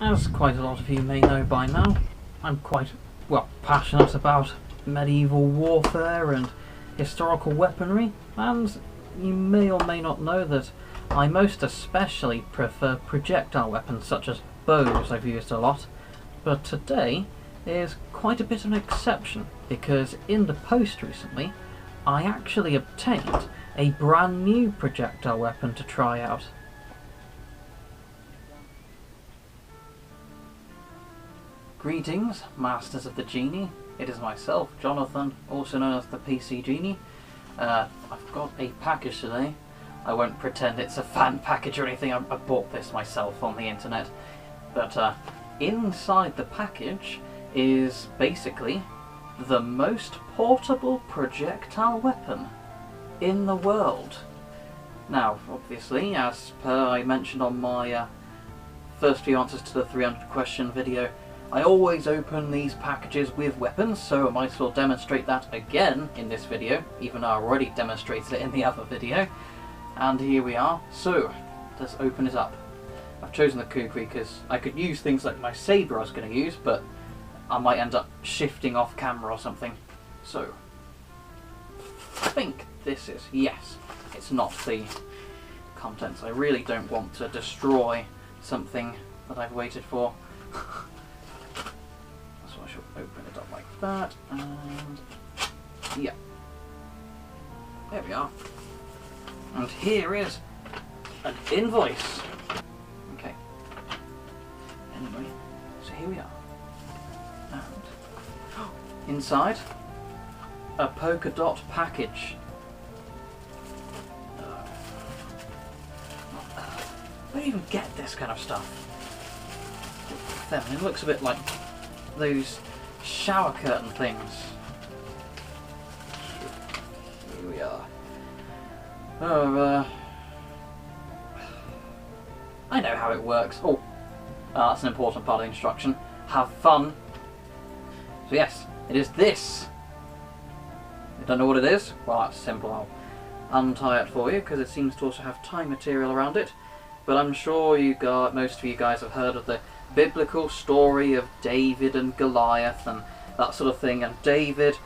As quite a lot of you may know by now, I'm quite, well, passionate about medieval warfare and historical weaponry, and you may or may not know that I most especially prefer projectile weapons such as bows. I've used a lot, but today is quite a bit of an exception because in the post recently I actually obtained a brand new projectile weapon to try out. Greetings, Masters of the Genie. It is myself, Jonathan, also known as the PC Genie. I've got a package today. I won't pretend it's a fan package or anything. I bought this myself on the internet. But inside the package is basically the most portable projectile weapon in the world. Now, obviously, as per I mentioned on my first few answers to the 300 question video, I always open these packages with weapons, so I might as well demonstrate that again in this video, even though I already demonstrated it in the other video. And here we are. So, let's open it up. I've chosen the kukri because I could use things like my saber I was going to use, but I might end up shifting off camera or something. So, I think this is, yes, it's not the contents. I really don't want to destroy something that I've waited for. So I shall open it up like that, and yeah, there we are. And here is an invoice. Okay. Anyway, so here we are. And inside, a polka dot package. Where do you even get this kind of stuff? It looks a bit like those shower curtain things. Here we are. I know how it works. Oh, that's an important part of the instruction. Have fun. So yes, it is this. You don't know what it is? Well, that's simple. I'll untie it for you because it seems to also have tie material around it. But I'm sure most of you guys have heard of the biblical story of David and Goliath and that sort of thing. And David,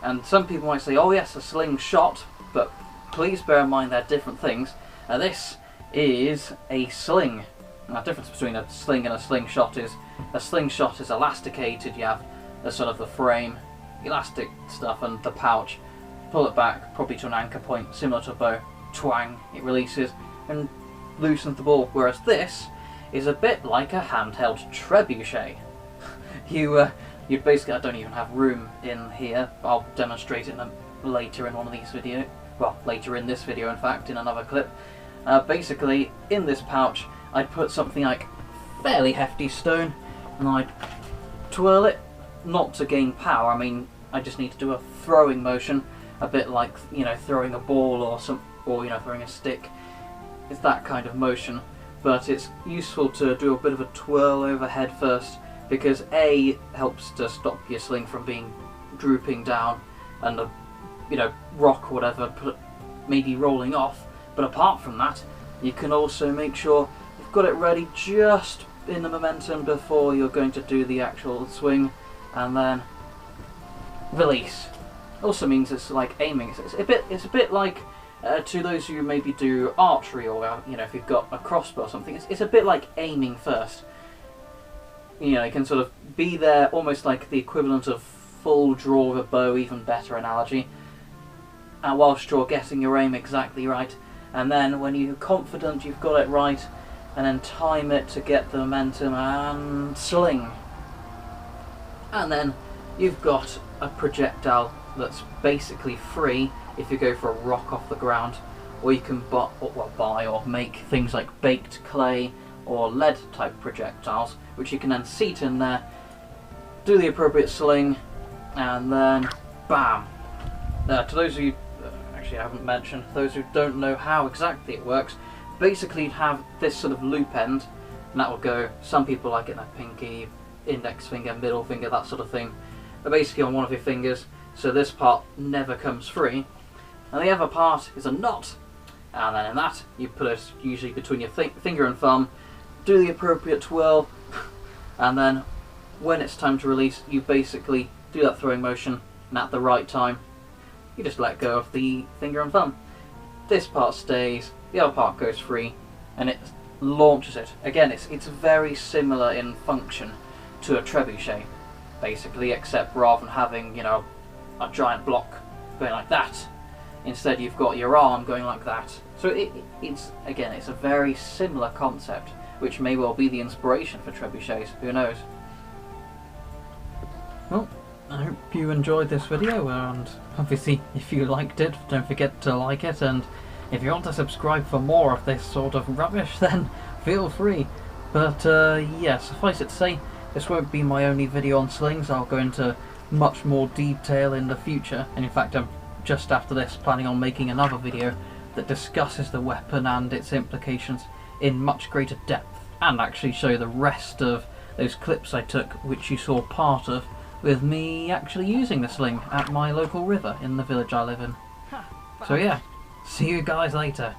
and some people might say, oh yes, a slingshot, but please bear in mind they're different things. This is a sling. Now, the difference between a sling and a slingshot is elasticated. You have a sort of the frame, elastic stuff, and the pouch. Pull it back, probably to an anchor point, similar to a bow. Twang, it releases and loosens the ball. Whereas this is a bit like a handheld trebuchet. You basically, I don't even have room in here. I'll demonstrate it later in one of these videos. Well, later in this video, in fact, in another clip. Basically, in this pouch, I'd put something like fairly hefty stone, and I'd twirl it, not to gain power. I mean, I just need to do a throwing motion, a bit like, you know, throwing a ball or throwing a stick. It's that kind of motion, but it's useful to do a bit of a twirl overhead first, because A, helps to stop your sling from being drooping down and the rock or whatever maybe rolling off. But apart from that, you can also make sure you've got it ready just in the momentum before you're going to do the actual swing, and then release. Also means it's like aiming. It's a bit like to those who maybe do archery, or if you've got a crossbow or something. It's a bit like aiming first. You can sort of be there, almost like the equivalent of full draw of a bow, even better analogy. And whilst you're getting your aim exactly right, and then when you're confident you've got it right, and then time it to get the momentum and sling. And then you've got a projectile that's basically free if you go for a rock off the ground, or you can buy or make things like baked clay or lead type projectiles, which you can then seat in there, do the appropriate sling, and then bam. To those of you, actually I haven't mentioned, those who don't know how exactly it works, basically you'd have this sort of loop end, and that will go, some people like it in their pinky, index finger, middle finger, that sort of thing, but basically on one of your fingers, so this part never comes free, and the other part is a knot, and then in that you put it usually between your finger and thumb, do the appropriate twirl, and then when it's time to release, you basically do that throwing motion, and at the right time, you just let go of the finger and thumb. This part stays, the other part goes free, and it launches it. Again, it's very similar in function to a trebuchet, basically, except rather than having, you know, a giant block going like that, instead you've got your arm going like that. So it's a very similar concept, which may well be the inspiration for trebuchets, who knows. Well, I hope you enjoyed this video, and obviously if you liked it, don't forget to like it, and if you want to subscribe for more of this sort of rubbish, then feel free. But yeah, suffice it to say, this won't be my only video on slings. I'll go into much more detail in the future, and in fact I'm just after this planning on making another video that discusses the weapon and its implications in much greater depth, and actually show the rest of those clips I took, which you saw part of, with me actually using the sling at my local river in the village I live in. So yeah, see you guys later.